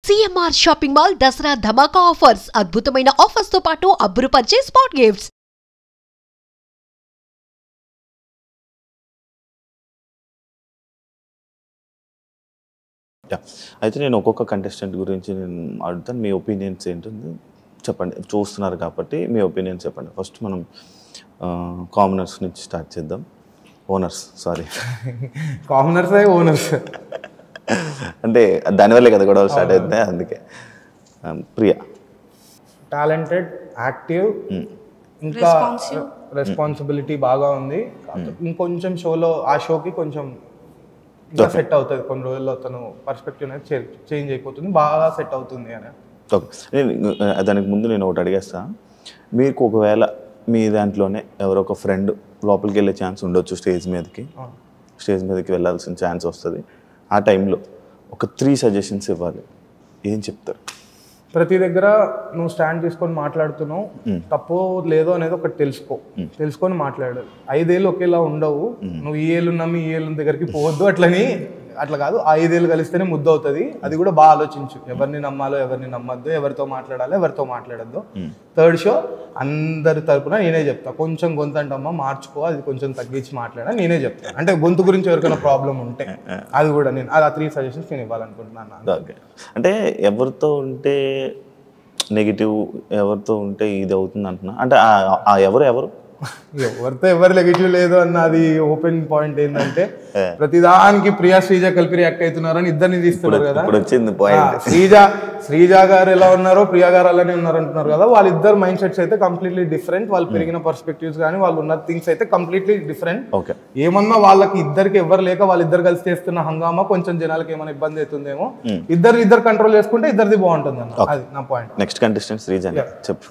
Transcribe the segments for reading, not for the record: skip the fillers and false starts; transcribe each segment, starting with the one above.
CMR shopping mall Dasara ధమాకా offers. అద్భుతమైన offers తో పాటు అబ్బురుపరిచే స్పాట్ గిఫ్ట్స్. అయితే నేను ఒక్కొక్క కంటెస్టెంట్ గురించి నేను అడుగుతాను, మీ ఒపీనియన్స్ ఏంటుంది చెప్పండి. చూస్తున్నారు కాబట్టి మీ ఒపీనియన్స్ చెప్పండి. ఫస్ట్ మనం కామనర్స్ నుంచి స్టార్ట్ చేద్దాం. ఓనర్స్ అంటే దానివల్లే కదా గొడవలు స్టార్ట్ అవుతున్నాయి. అందుకే ప్రియా టాలెంటెడ్, యాక్టివ్, ఇంకా రెస్పాన్సిబిలిటీ బాగా ఉంది. ఇంకొంచెం ఆ షోకి కొంచెం ఇంకా సెట్ అవుతుంది. కొన్ని రోజుల్లో తను పర్స్పెక్టివ్ అనేది చేంజ్ అయిపోతుంది, బాగా సెట్ అవుతుంది అని. ఓకే, దానికి ముందు నేను ఒకటి అడిగేస్తా. మీకు ఒకవేళ మీ దాంట్లోనే ఎవరో ఒక ఫ్రెండ్ లోపలికి వెళ్ళే ఛాన్స్ ఉండొచ్చు, స్టేజ్ మీదకి వెళ్ళాల్సిన ఛాన్స్ వస్తుంది. ఆ టైంలో ఒక 3 సజెషన్స్ ఇవ్వాలి, ఏం చెప్తారు? ప్రతి దగ్గర నువ్వు స్టాండ్ తీసుకొని మాట్లాడుతున్నావు, తప్పో లేదో అనేది ఒకటి తెలుసుకొని మాట్లాడాలి. 5 ఏళ్ళు ఒకేలా ఉండవు. నువ్వు ఈ ఏళ్ళు నమ్మి ఈ ఏళ్ళ దగ్గరికి పోవద్దు. అట్లా కాదు, 5 ఏళ్ళు కలిస్తేనే ముద్ద అవుతుంది. అది కూడా బాగా ఆలోచించు, ఎవరిని నమ్మాలో ఎవరిని నమ్మద్దు, ఎవరితో మాట్లాడాలో ఎవరితో మాట్లాడద్దు. థర్డ్ షో అందరి తరపున నేనే చెప్తా, కొంచెం గొంతు అంటమ్మా మార్చుకో, అది కొంచెం తగ్గించి మాట్లాడా నేనే చెప్తాను. అంటే గొంతు గురించి ఎవరికైనా ప్రాబ్లం ఉంటే అది కూడా నేను ఆ 3 సజెషన్స్ నేను ఇవ్వాలనుకుంటున్నాను. అంటే ఎవరితో ఉంటే నెగిటివ్, ఎవరితో ఉంటే ఇది అవుతుంది అంటున్నా, అంటే ఎవరు నెగిటివ్ లేదు అన్నది ఓపెన్ పాయింట్. ఏంటంటే ప్రతిదానికి ప్రియా శ్రీజ కలిపి రియాక్ట్ అవుతున్నారని ఇద్దరిని తీస్తున్నారు కదా. శ్రీజ గారు ఎలా ఉన్నారో ప్రియా గారు అలానే ఉన్నారు అంటున్నారు కదా. వాళ్ళిద్దరు మైండ్ సెట్స్ అయితే కంప్లీట్లీ డిఫరెంట్. వాళ్ళు పెరిగిన పర్స్పెక్టివ్స్ కానీ వాళ్ళు ఉన్న థింగ్స్ అయితే కంప్లీట్లీ డిఫరెంట్. ఏమన్నా వాళ్ళకి ఇద్దరికి ఎవరు లేక వాళ్ళిద్దరు కలిసి చేస్తున్న హంగామా కొంచెం జనాలకి ఏమైనా ఇబ్బంది అవుతుందేమో. ఇద్దరు కంట్రోల్ చేసుకుంటే ఇద్దరిది బాగుంటుంది అన్న, అది నా పాయింట్. నెక్స్ట్ కంటెస్టెంట్ శ్రీజ చెప్పు.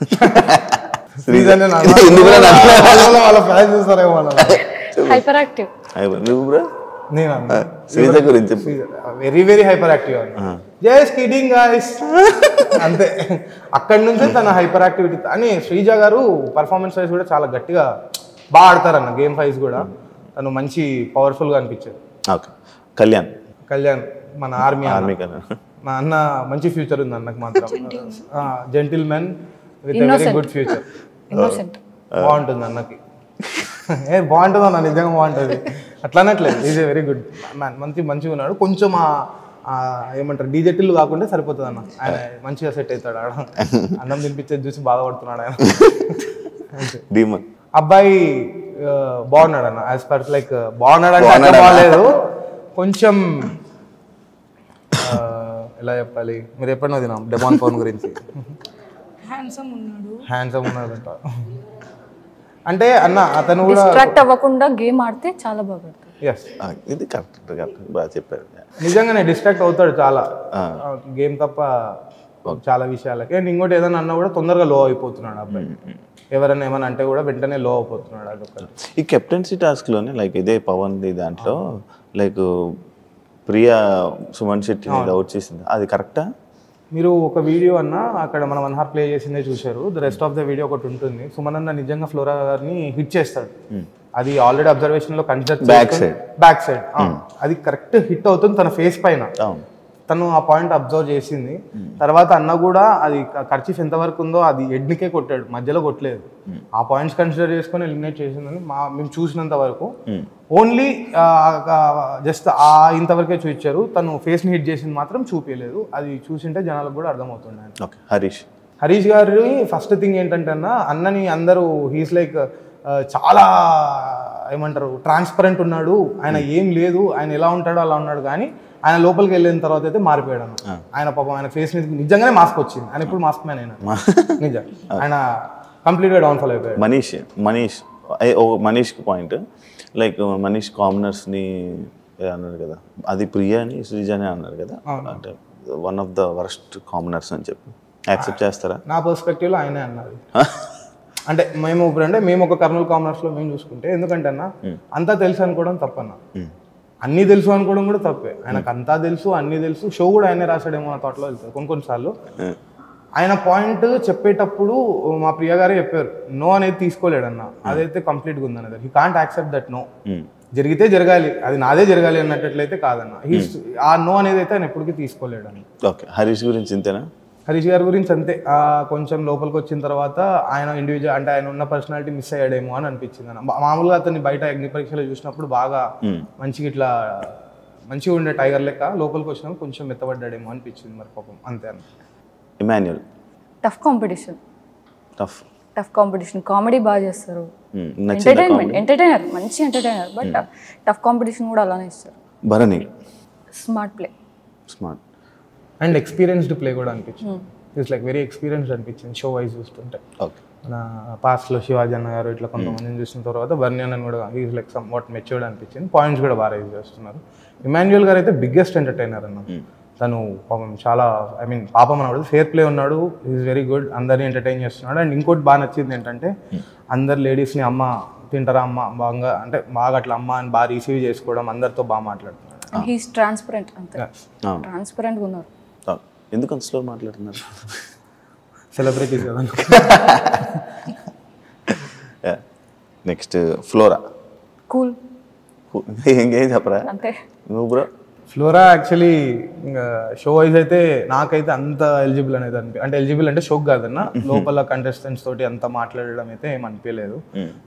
Very very hyper active just kidding guys అంతే. అక్కడి నుంచి తన హైపర్ యాక్టివిటీ అని. శ్రీజ గారు పర్ఫార్మెన్స్ వైజ్ కూడా చాలా గట్టిగా బాగా ఆడతారన్న. గేమ్ వైజ్ కూడా తను మంచి పవర్ఫుల్ గా అనిపించారు. కళ్యాణ్ మన ఆర్మీ మా అన్న మంచి ఫ్యూచర్ ఉంది అన్నకు మాత్రం. Gentlemen with very good future. బాగుంటుంది అన్నకి. బాగుంటుంది అన్న, నిజంగా బాగుంటుంది. అట్లనట్లేదు, is a very good man. మంచిగా ఉన్నాడు. కొంచెం ఏమంటారు డీజెటిల్ కాకుండా సరిపోతుంది అన్న. ఆయన మంచిగా సెట్ అవుతాడు. ఆడ అన్నం తినిపించేది చూసి బాధపడుతున్నాడు ఆయన. అబ్బాయి బాగున్నాడు అన్న, యాజ్ పర్ లైక్ బాగున్నాడు అంటే బాగాలేదు. కొంచెం ఎలా చెప్పాలి, మీరు ఎప్పుడైనా తిన్నాం డెమాన్ పవన్ గురించి. హ్యాండ్సమ్ ఉన్నాడు అంటే అన్న. అతను కూడా డిస్ట్రాక్ట్ అవ్వకుండా గేమ్ ఆడితే చాలా బాగా. ఇది కరెక్ట్ బాగా చెప్పారు. నిజంగానే డిస్ట్రాక్ట్ అవుతాడు చాలా, గేమ్ తప్ప చాలా విషయాలకి. అండ్ ఇంకోటి ఏదైనా అన్నా కూడా తొందరగా లో అయిపోతున్నాడు అబ్బాయి. ఎవరైనా ఏమైనా అంటే కూడా వెంటనే లో అయిపోతున్నాడు. అదొకటి. ఈ కెప్టెన్సీ టాస్క్లోనే లైక్ ఇదే పవన్ దాంట్లో లైక్ ప్రియా సుమన్ శెట్టి అవుట్ చేసింది, అది కరెక్టా? మీరు ఒక వీడియో అన్న అక్కడ మనం 1 hour ప్లే చేసిందే చూశారు. The rest of the video ఒకటి ఉంటుంది. సుమన్ అన్న నిజంగా ఫ్లోరా గారిని హిట్ చేస్తాడు. అది ఆల్రెడీ అబ్జర్వేషన్ లో కన్సిడర్ బ్యాక్ సైడ్ అది కరెక్ట్ హిట్ అవుతుంది తన ఫేస్ పైన. తను ఆ పాయింట్ అబ్జర్వ్ చేసింది. తర్వాత అన్న కూడా అది ఖర్చీఫ్ ఎంతవరకు ఉందో అది ఎడ్నికే కొట్టాడు, మధ్యలో కొట్టలేదు. ఆ పాయింట్స్ కన్సిడర్ చేసుకొని ఎలిమినేట్ చేసిందని మేము చూసినంత వరకు. ఓన్లీ జస్ట్ ఇంతవరకే చూపించారు. తను ఫేస్ ని హిట్ చేసింది మాత్రం చూపించలేదు. అది చూసింటే జనాలకు కూడా అర్థమవుతుండే. హరీష్ గారి ఫస్ట్ థింగ్ ఏంటంటే అన్నని అందరూ హీస్ లైక్ చాలా ఏమంటారు ట్రాన్స్పరెంట్ ఉన్నాడు, ఆయన ఏం లేదు, ఆయన ఎలా ఉంటాడో అలా ఉన్నాడు. కానీ ఆయన లోపలికి వెళ్ళిన తర్వాత అయితే మారిపోయాడు అన్న. ఆయన పాపం ఆయన ఫేస్ మీద నిజంగానే మాస్క్ వచ్చింది. ఆయన ఇప్పుడు మాస్క్ మ్యాన్ అయినా నిజం. ఆయన కంప్లీట్గా డౌన్ఫాల్ అయిపోయాడు. మనీష్ పాయింట్ లైక్ మనీష్ కామనర్స్ని అన్నాడు కదా, అది ప్రియా అని శ్రీజానే అన్నారు కదా, అంటే one of the worst commoners అని చెప్పి యాక్సెప్ట్ చేస్తారా? నా పర్స్పెక్టివ్లో ఆయనే అన్నది. అంటే మేము ఒక కర్నూలు కామనర్స్లో మేము చూసుకుంటే, ఎందుకంటే అన్న అంతా తెలుసు అనుకోవడం తప్పన్న, అన్నీ తెలుసు అనుకోవడం కూడా తప్పే. ఆయనకు అంతా తెలుసు, అన్నీ తెలుసు, షో కూడా ఆయనే రాశాడేమో నా థాట్లో వెళ్తారు కొన్నిసార్లు. ఆయన పాయింట్ చెప్పేటప్పుడు మా ప్రియ గారే చెప్పారు, నో అనేది తీసుకోలేడన్న. అదైతే కంప్లీట్గా ఉందన్నది. He can't accept that no. జరిగితే జరగాలి, అది నాదే జరగాలి అన్నట్లయితే కాదన్న. ఆ నో అనేది అయితే ఆయన ఎప్పటికీ తీసుకోలేడని. ఓకే, హరీష్ గురించి ఇంతేనా? హరీష్ గారి గురించి అంతే, కొంచెం లోపలికి వచ్చిన తర్వాత ఆయన ఇండివిజువల్ అంటే ఆయన ఉన్న పర్సనాలిటీ మిస్ అయ్యాడేమో అని అనిపించింది అన్న. మామూలుగా అతన్ని బయట అగ్ని పరీక్షలో చూసినప్పుడు బాగా మంచిగా ఉండే టైగర్ లెక్క, లోపలికి వచ్చినప్పుడు కొంచెం మెత్తబడ్డాడేమో అనిపించింది మరి పాపం, అంతే అన్న. Emmanuel tough competition, tough competition, comedy బాగా చేస్తారు, ఎంటర్టైనర్ మంచి ఎంటర్టైనర్, బట్ టఫ్ కాంపిటీషన్ కూడా అలానే ఇస్తారు. Bharani smart play, smart and experienced play కూడా అనిపించింది. ఇట్స్ లైక్ వెరీ ఎక్స్పీరియన్స్డ్ అనిపించింది షో వైజ్ చూస్తుంటే. ఓకే, మన పాస్ట్లో శివాజీ అన్న గారు ఇట్లా కొంతమందిని చూసిన తర్వాత బర్నీ అన్న కూడా is like some what matured అనిపించింది. పాయింట్స్ కూడా బాగా రైజ్ చేస్తున్నారు. ఇమాన్యుయల్ గారు అయితే బిగ్గెస్ట్ ఎంటర్టైనర్ అన్న. తను పాపం చాలా పాపం అన్నాడు, ఫేర్ ప్లే ఉన్నాడు, ఈజ్ వెరీ గుడ్, అందరినీ ఎంటర్టైన్ చేస్తున్నాడు. అండ్ ఇంకోటి బాగా నచ్చింది ఏంటంటే అందరు లేడీస్ని అమ్మ తింటారా అమ్మ బాగా అంటే బాగా అట్లా అమ్మ అని బాగా రిసీవ్ చేసుకోవడం, అందరితో బాగా మాట్లాడుతున్నాడు. హీస్ ట్రాన్స్పరెంట్, అంతే ట్రాన్స్పరెంట్గా ఉన్నారు. ఎందుకు అంత స్లో మాట్లాడుతున్నారు? సెలబ్రిటీస్ కదా. Next flora. కూల్, ఇంకేం చెప్పరా అంతే. నువ్వు bro? Flora actually show wise అయితే నాకైతే అంత ఎలిజిబుల్ అనేది అంటే ఎలిజిబుల్ అంటే షోక్ కాదన్న, లోపల కంటెస్టెంట్స్ తోటి అంత మాట్లాడడం అయితే ఏం అనిపించలేదు.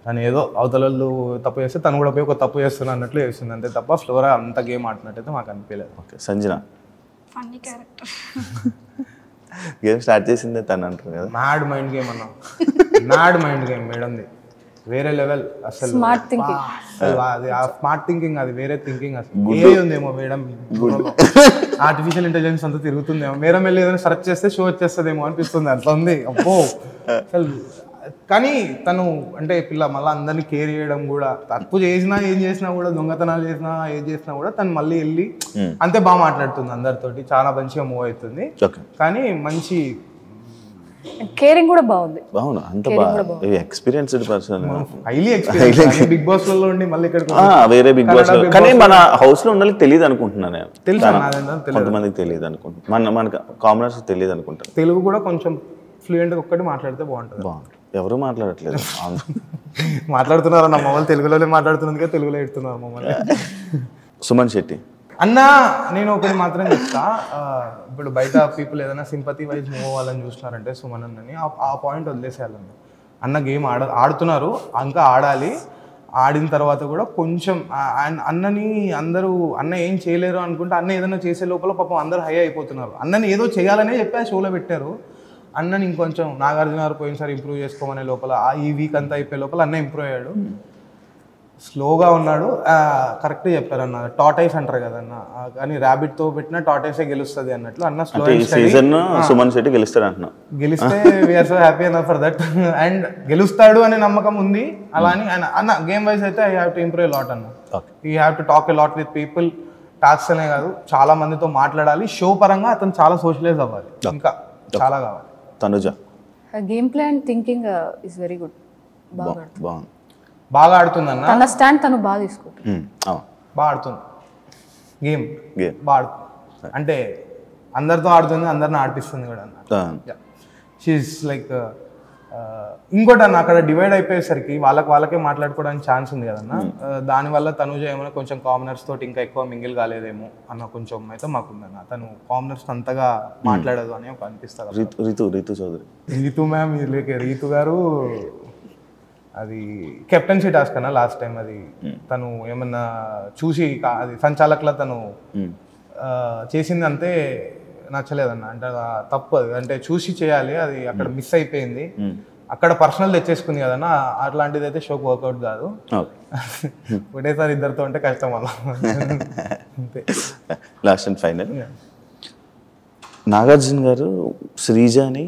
తను ఏదో అవతల వాళ్ళు తప్పు చేస్తే తను కూడా పోయి ఒక తప్పు చేస్తున్నా అన్నట్లు చేస్తుంది అంతే తప్ప ఫ్లోరా అంత గేమ్ ఆడినట్టయితే మాకు అనిపించలేదు. Okay, Sanjana. Funny character, game start చేసిందే తను అంటారు కదా. మ్యాడ్ మైండ్ గేమ్ అన్న, మ్యాడ్ మైండ్ గేమ్ మేడంది వేరే లెవెల్ అసలు. స్మార్ట్ థింకింగ్, అది ఆ స్మార్ట్ థింకింగ్, అది వేరే థింకింగ్. అసలు ఏ ఉందేమో మేడం, ఆర్టిఫిషియల్ ఇంటెలిజెన్స్ అంతా తిరుగుతుందేమో, మేడం వెళ్ళి ఏదైనా సెర్చ్ చేస్తే షో వచ్చేస్తుందేమో అనిపిస్తుంది, అట్లా ఉంది. అబ్బో అసలు. కానీ తను అంటే పిల్ల మళ్ళీ అందరినీ కేర్ చేయడం కూడా, తప్పు చేసినా ఏం చేసినా కూడా, దొంగతనాలు చేసినా ఏం చేసినా కూడా తను మళ్ళీ వెళ్ళి అంతే బాగా మాట్లాడుతుంది అందరితోటి, చాలా మంచిగా మూవ్ అవుతుంది. కానీ మంచి కేరింగ్ కూడా బాగుంది. బాగుంది, అంత బాగా experienced person, highly experience. Bigg Boss లో ఉండి మళ్ళీ ఇక్కడ వేరే బిగ్ బాస్, కానీ మన హౌస్ లో ఉండాలి తెలియదు అనుకుంటున్నాను నేను. తెలుసు కొంతమందికి తెలియదు అనుకుంటున్నాను, మనకి కామనర్స్ తెలియదు అనుకుంటాను. తెలుగు కూడా కొంచెం ఫ్లూయెంట్ ఒక్కటి మాట్లాడితే బాగుంటుంది. ఎవరు మాట్లాడట్లేదు, మాట్లాడుతున్నారు నా మమ్మల్ని తెలుగులోనే మాట్లాడుతున్నందుకే తెలుగులో ఎడుతున్నారు మమ్మల్ని. సుమన్ శెట్టి అన్న, నేను ఒకటి మాత్రం చెప్తా, ఇప్పుడు బయట పీపుల్ ఏదైనా సింపతి వైజ్ మూవ్ అవ్వాలని చూస్తున్నారంటే సుమన్ అన్నని ఆ పాయింట్ వదిలేసేయాలండి. అన్న గేమ్ ఆడుతున్నారు, ఇంకా ఆడాలి. ఆడిన తర్వాత కూడా కొంచెం అన్నని అందరూ అన్న ఏం చేయలేరు అనుకుంటే అన్న ఏదైనా చేసే లోపల పాపం అందరూ హై అయిపోతున్నారు. అన్నని ఏదో చేయాలనే చెప్పి ఆ షోలో పెట్టారు. అన్నని ఇంకొంచెం నాగార్జున గారు పోయినసారి ఇంప్రూవ్ చేసుకోమనే లోపల ఈ వీక్ అంతా అయిపోయే లోపల అన్న ఇంప్రూవ్ అయ్యాడు. స్లోగా ఉన్నాడు, కరెక్ట్గా చెప్పారు అన్న. టాటైస్ అంటారు కదన్న, కానీ ర్యాబిట్ తో పెట్టిన టాటైసే గెలుస్తుంది అన్నట్లు అన్న. స్లో సుమన్ శెట్టి గెలుస్తాడు అంటున్నా, గెలిస్తే we are so happy for that. And గెలుస్తాడు అనే నమ్మకం ఉంది. అలా అని అన్న గేమ్ వైజ్ అయితే I have to improve lot అన్న. You have to talk a lot with people. Task అనే కాదు, చాలా మందితో మాట్లాడాలి. షో పరంగా అతను చాలా సోషలైజ్ అవ్వాలి, ఇంకా చాలా కావాలి. Tanuja game play and thinking is very good, బాగా ఆడుతుంది అన్న. తన స్టాండ్ తను బాగా తీసుకుంటుంది, బాగా ఆడుతుంది గేమ్, బాగా ఆడుతుంది. అంటే అందరితో ఆడుతుంది, అందరిని ఆడిపిస్తుంది కూడా అన్న. షీఈస్ లైక్ ఇంకోటి అన్న, అక్కడ డివైడ్ అయిపోయేసరికి వాళ్ళకే మాట్లాడుకోవడానికి ఛాన్స్ ఉంది కదన్న. దానివల్ల తనుజ ఏమైనా కొంచెం కామనర్స్ తోటి ఇంకా ఎక్కువ మింగిల్ కాలేదేమో అన్న కొంచెం అయితే మాకుందన్న. తను కామనర్స్ అంతగా మాట్లాడదు అని ఒక అనిపిస్తుంది. రీతు చౌదరి, రీతు మ్యామ్, రీతు గారు అది కెప్టెన్సీ టాస్క్ అన్న లాస్ట్ టైం. అది తను ఏమన్నా చూసి అది సంచాలకుల తను చేసింది అంతే నచ్చలేదన్న. అంటే తప్పు, అది అంటే చూసి చేయాలి, అది అక్కడ మిస్ అయిపోయింది. అక్కడ పర్సనల్ తెచ్చేసుకుంది కదన్న, అట్లాంటిది అయితే షోకి వర్కౌట్ కాదు. ఒకటేసారి ఇద్దరితో ఉంటే కష్టం అలా. లాస్ట్ అండ్ ఫైనల్, నాగార్జున గారు శ్రీజాని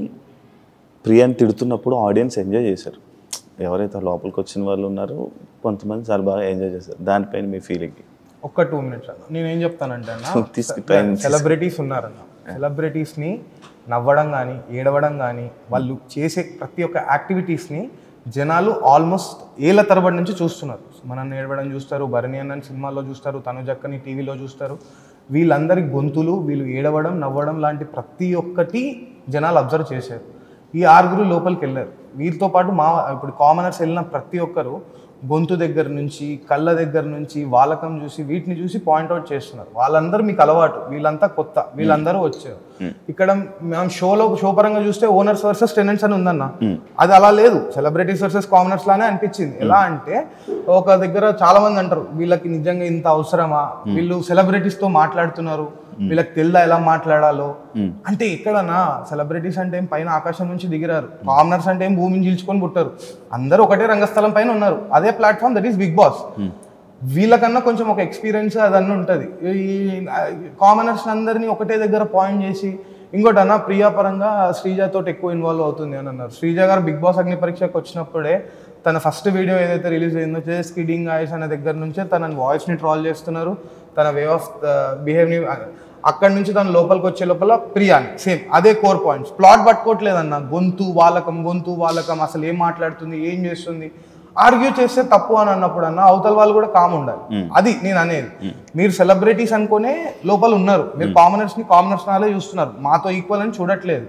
ప్రియాని తిడుతున్నప్పుడు ఆడియన్స్ ఎంజాయ్ చేశారు. ఎవరైతే లోపలికి వచ్చిన వాళ్ళు ఉన్నారో కొంతమంది చాలా బాగా ఎంజాయ్ చేశారు. దానిపైన మీ ఫీలింగ్? ఒక్క 2 minutes అన్న. నేనేం చెప్తానంటే అన్న, సెలబ్రిటీస్ ఉన్నారన్న, సెలబ్రిటీస్ని నవ్వడం కానీ ఏడవడం కానీ వాళ్ళు చేసే ప్రతి ఒక్క యాక్టివిటీస్ని జనాలు ఆల్మోస్ట్ ఏళ్ళ తరబడి నుంచి చూస్తున్నారు. మనల్ని ఏడవడం చూస్తారు, భరణి అన్నని సినిమాల్లో చూస్తారు, తనుజక్కని టీవీలో చూస్తారు. వీళ్ళందరి గొంతులు, వీళ్ళు ఏడవడం నవ్వడం లాంటి ప్రతి ఒక్కటి జనాలు అబ్జర్వ్ చేశారు. ఈ 6 లోపలికి వెళ్ళారు. వీరితో పాటు ఇప్పుడు కామనర్స్ వెళ్ళిన ప్రతి ఒక్కరు గొంతు దగ్గర నుంచి, కళ్ళ దగ్గర నుంచి, వాలకం చూసి, వీటిని చూసి పాయింట్అవుట్ చేస్తున్నారు. వాళ్ళందరూ మీకు అలవాటు, వీళ్ళంతా కొత్త, వీళ్ళందరూ వచ్చారు. ఇక్కడ మనం షో పరంగా చూస్తే ఓనర్స్ వర్సెస్ టెనెంట్స్ అని ఉందన్న, అది అలా లేదు, సెలబ్రిటీస్ వర్సెస్ కామనర్స్ లానే అనిపించింది. ఎలా అంటే ఒక దగ్గర చాలా మంది అంటారు వీళ్ళకి నిజంగా ఇంత అవసరమా, వీళ్ళు సెలబ్రిటీస్ తో మాట్లాడుతున్నారు, వీళ్ళకి తెలుదా ఎలా మాట్లాడాలో. అంటే ఎక్కడన్నా సెలబ్రిటీస్ అంటే ఏం పైన ఆకాశం నుంచి దిగిరారు, కామనర్స్ అంటే ఏం భూమిని చీల్చుకొని పుట్టారు, అందరూ ఒకటే రంగస్థలం పైన ఉన్నారు. అదే platform, that is Bigg Boss. వీళ్ళకన్నా కొంచెం ఒక ఎక్స్పీరియన్స్ అదన్నీ ఉంటుంది. ఈ కామనర్స్ అందరినీ ఒకటే దగ్గర పాయింట్ చేసి, ఇంకోటి అన్న ప్రియా పరంగా శ్రీజతో ఎక్కువ ఇన్వాల్వ్ అవుతుంది అని అన్నారు. శ్రీజ గారు బిగ్ బాస్ అగ్ని పరీక్షకు వచ్చినప్పుడే తన ఫస్ట్ వీడియో ఏదైతే రిలీజ్ అయిందో స్కిడ్డింగ్ ఐస్ అనే దగ్గర నుంచే తన వాయిస్ని ట్రాల్ చేస్తున్నారు, తన వే ఆఫ్ బిహేవ్ని. అక్కడి నుంచి తను లోపలికి వచ్చే లోపల ప్రియాని సేమ్ అదే కోర్ పాయింట్స్. ప్లాట్ పట్టుకోవట్లేదన్న, గొంతు వాలకం, అసలు ఏం మాట్లాడుతుంది, ఏం చేస్తుంది, ఆర్గ్యూ చేస్తే తప్పు అని అన్నప్పుడు అన్న అవతల వాళ్ళు కూడా కామ్ ఉండాలి. అది నేను అనేది. మీరు సెలబ్రిటీస్ అనుకునే లోపల ఉన్నారు, మీరు కామనర్స్ నాలే చూస్తున్నారు, మాతో ఈక్వల్ అని చూడట్లేదు.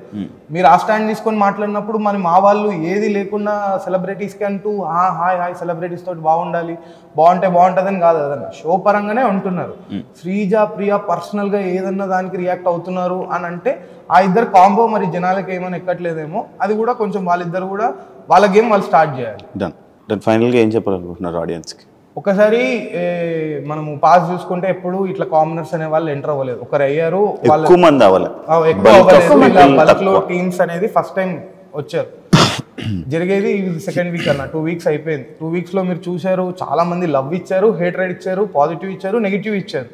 మీరు ఆ స్టాండ్ తీసుకొని మాట్లాడినప్పుడు మరి మా వాళ్ళు ఏది లేకుండా సెలబ్రిటీస్కి అంటూ హాయ్ సెలబ్రిటీస్ తోటి బాగుంటే బాగుంటుందని కాదు కదన్న, షో పరంగానే ఉంటున్నారు. శ్రీజ ప్రియా పర్సనల్గా ఏదన్నా దానికి రియాక్ట్ అవుతున్నారు అని అంటే ఆ ఇద్దరు కాంబో మరి జనాలకి ఏమైనా ఎక్కట్లేదేమో, అది కూడా కొంచెం వాళ్ళిద్దరు కూడా వాళ్ళ గేమ్ వాళ్ళు స్టార్ట్ చేయాలి. ఫైనల్గా ఏం చెప్పాలనుకుంటున్నారు ఆడియన్స్కి? ఒకసారి మనము పాస్ చూసుకుంటే ఎప్పుడు ఇట్లా కామనర్స్ అనే వాళ్ళు ఎంటర్ అవ్వలేదు, ఒకరు అయ్యారు, ఎక్కువ మంది బల్క్లో టీమ్స్ అనేది ఫస్ట్ టైం వచ్చారు. జరిగేది సెకండ్ వీక్ అన్న, 2 weeks అయిపోయింది. 2 weeksలో మీరు చూశారు, చాలా మంది లవ్ ఇచ్చారు, హేట్రెడ్ ఇచ్చారు, పాజిటివ్ ఇచ్చారు, నెగిటివ్ ఇచ్చారు.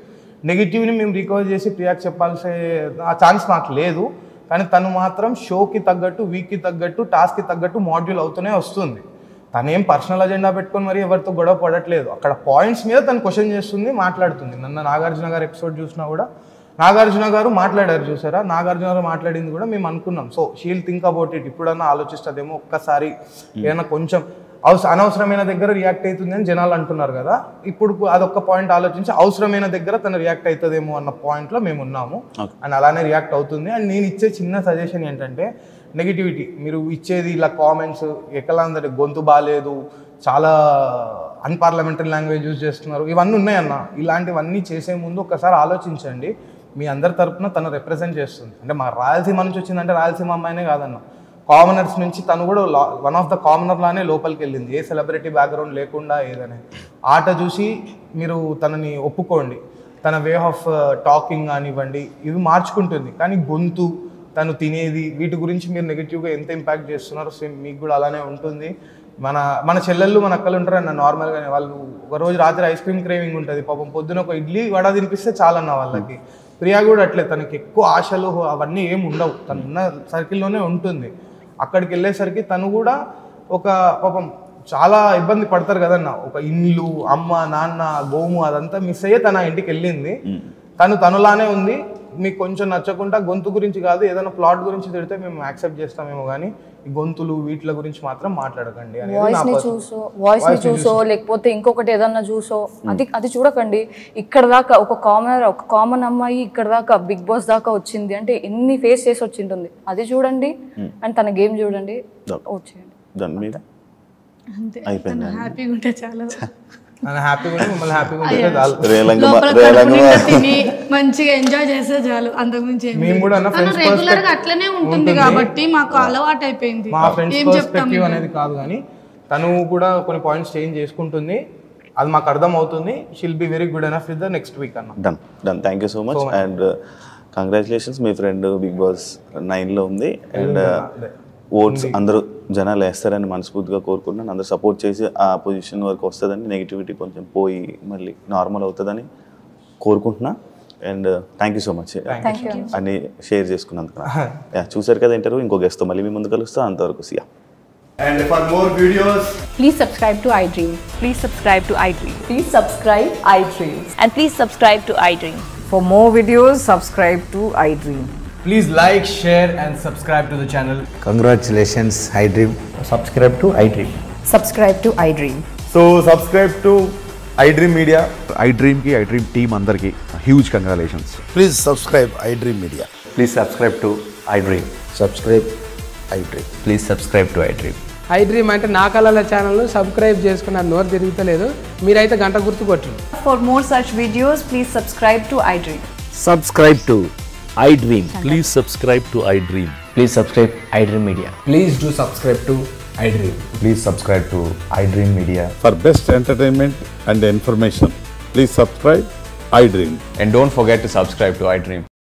నెగిటివ్ని మేము రికవర్ చేసి ప్రియాకి చెప్పాల్సే ఆ ఛాన్స్ మాకు లేదు. కానీ తను మాత్రం షోకి తగ్గట్టు, వీక్కి తగ్గట్టు, టాస్క్కి తగ్గట్టు మాడ్యూల్ అవుతూనే వస్తుంది. తనేం పర్సనల్ అజెండా పెట్టుకొని మరి ఎవరితో గొడవ పడట్లేదు, అక్కడ పాయింట్స్ మీద తను క్వశ్చన్ చేస్తుంది, మాట్లాడుతుంది. నాగార్జున గారు ఎపిసోడ్ చూసినా కూడా నాగార్జున గారు మాట్లాడారు, చూసారా, నాగార్జున గారు మాట్లాడింది కూడా మేము అనుకున్నాం. So she'll think about it, ఇప్పుడన్నా ఆలోచిస్తుందేమో, ఒక్కసారి ఏదైనా కొంచెం అనవసరమైన దగ్గర రియాక్ట్ అవుతుంది అని జనాలు అంటున్నారు కదా, ఇప్పుడు అదొక్క పాయింట్ ఆలోచించి అవసరమైన దగ్గర తను రియాక్ట్ అవుతుందేమో అన్న పాయింట్లో మేము ఉన్నాము. అండ్ అలానే రియాక్ట్ అవుతుంది. అండ్ నేను ఇచ్చే చిన్న సజెషన్ ఏంటంటే, నెగిటివిటీ మీరు ఇచ్చేది ఇలా కామెంట్స్ ఎక్కలా ఉందంటే గొంతు బాగాలేదు, చాలా అన్పార్లమెంటరీ లాంగ్వేజ్ యూజ్ చేస్తున్నారు, ఇవన్నీ ఉన్నాయన్న. ఇలాంటివన్నీ చేసే ముందు ఒకసారి ఆలోచించండి. మీ అందరి తరపున తను రిప్రజెంట్ చేస్తుంది. అంటే మా రాయలసీమ నుంచి వచ్చిందంటే రాయలసీమ అమ్మాయినే కాదన్న, కామనర్స్ నుంచి తను కూడా వన్ ఆఫ్ ద కామనర్ లానే లోపలికి వెళ్ళింది, ఏ సెలబ్రిటీ బ్యాక్గ్రౌండ్ లేకుండా. ఏదనే ఆట చూసి మీరు తనని ఒప్పుకోండి, తన వే ఆఫ్ టాకింగ్ కానివ్వండి ఇవి మార్చుకుంటుంది. కానీ గొంతు, తను తినేది, వీటి గురించి మీరు నెగిటివ్గా ఎంత ఇంపాక్ట్ చేస్తున్నారో సేమ్ మీకు కూడా అలానే ఉంటుంది. మన చెల్లెళ్ళు మన అక్కలు ఉంటారు అన్న, నార్మల్గానే వాళ్ళు ఒకరోజు రాత్రి ఐస్ క్రీమ్ క్రేవింగ్ ఉంటుంది, పాపం పొద్దున ఒక ఇడ్లీ వడ తినిపిస్తే చాలన్న వాళ్ళకి. ప్రియా కూడా అట్లే, తనకి ఎక్కువ ఆశలు అవన్నీ ఏమి ఉండవు, తను ఉన్న సర్కిల్లోనే ఉంటుంది. అక్కడికి వెళ్ళేసరికి తను కూడా ఒక పాపం చాలా ఇబ్బంది పడతారు కదన్న, ఒక ఇల్లు, అమ్మ నాన్న, గోము అదంతా మిస్ అయ్యే తన ఇంటికి వెళ్ళింది. తనులానే ఉంది. మీకు కొంచెం నచ్చకుండా గొంతు గురించి కాదు, ఏదైనా ప్లాట్ గురించి తిడితే మేము యాక్సెప్ట్ చేస్తామేమో, కానీ ఈ గొంతులు వీటి గురించి మాత్రం మాట్లాడకండి. వాయిస్ ని చూసో లేకపోతే ఇంకొకటి ఏదన్నా చూసో అది చూడకండి. ఇక్కడ దాకా ఒక కామన్ అమ్మాయి ఇక్కడ దాకా బిగ్ బాస్ దాకా వచ్చింది అంటే ఎన్ని ఫేస్ చేసి వచ్చింటుంది, అది చూడండి. అండ్ తన గేమ్ చూడండి, వచ్చేయండి. హ్యాపీగా ఉంటే చాలా మంచిగా ఎంజాయ్ చేస్తే చాలు, అంతకుమించి రెగ్యులర్ గా అట్లనే ఉంటుంది కాబట్టి మాకు అలవాటు అయిపోయింది. ఏం చెప్తాం అనేది కాదు, కానీ తను కూడా కొన్ని పాయింట్స్ చేంజ్ చేసుకుంటుంది, అది మాకు అర్థం అవుతుంది. She'll be very good enough with the next week అన్న. Done thank you so much and congratulations. మీ ఫ్రెండ్ బిగ్ బాస్ 9లో ఉంది అండ్ ఓట్స్ అందరూ జనాలు వేస్తారని మనస్ఫూర్తిగా కోరుకుంటున్నాను. అందరూ సపోర్ట్ చేసి ఆ పొజిషన్ వరకు వస్తుందని, నెగిటివిటీ కొంచెం పోయి మళ్ళీ నార్మల్ అవుతుందని కోరుకుంటున్నా. And thank you so much అన్ని షేర్ చేసుకున్నందుకు. చూసారు కదా ఇంటర్వ్యూ, ఇంకో గెస్ట్తో మళ్ళీ మీ ముందు కలుస్తా. అంతవరకు సియా. And for more videos, please subscribe to iDream. Please subscribe to iDream. Please subscribe iDream. And please subscribe to iDream. For more videos, subscribe to iDream. please like, share and subscribe to the channel. Congratulations, iDream. Subscribe to iDream. Subscribe to iDream. So subscribe to iDream Media. iDream ki iDream team andarki huge congratulations. Please subscribe iDream Media. Please subscribe to iDream. Subscribe iDream. Please subscribe to iDream. I dream అంటే నా కళల ఛానల్ను subscribe చేసుకున్న నోరు తిరుగుతలేదు. మీరైతే గంట గుర్తు కొట్టండి. For more such videos, please subscribe to iDream. Subscribe to iDream. Please subscribe to iDream. Please subscribe iDream Media. Please do subscribe to iDream. Please subscribe to iDream Media. For best entertainment and information, please subscribe iDream. And don't forget to subscribe to iDream.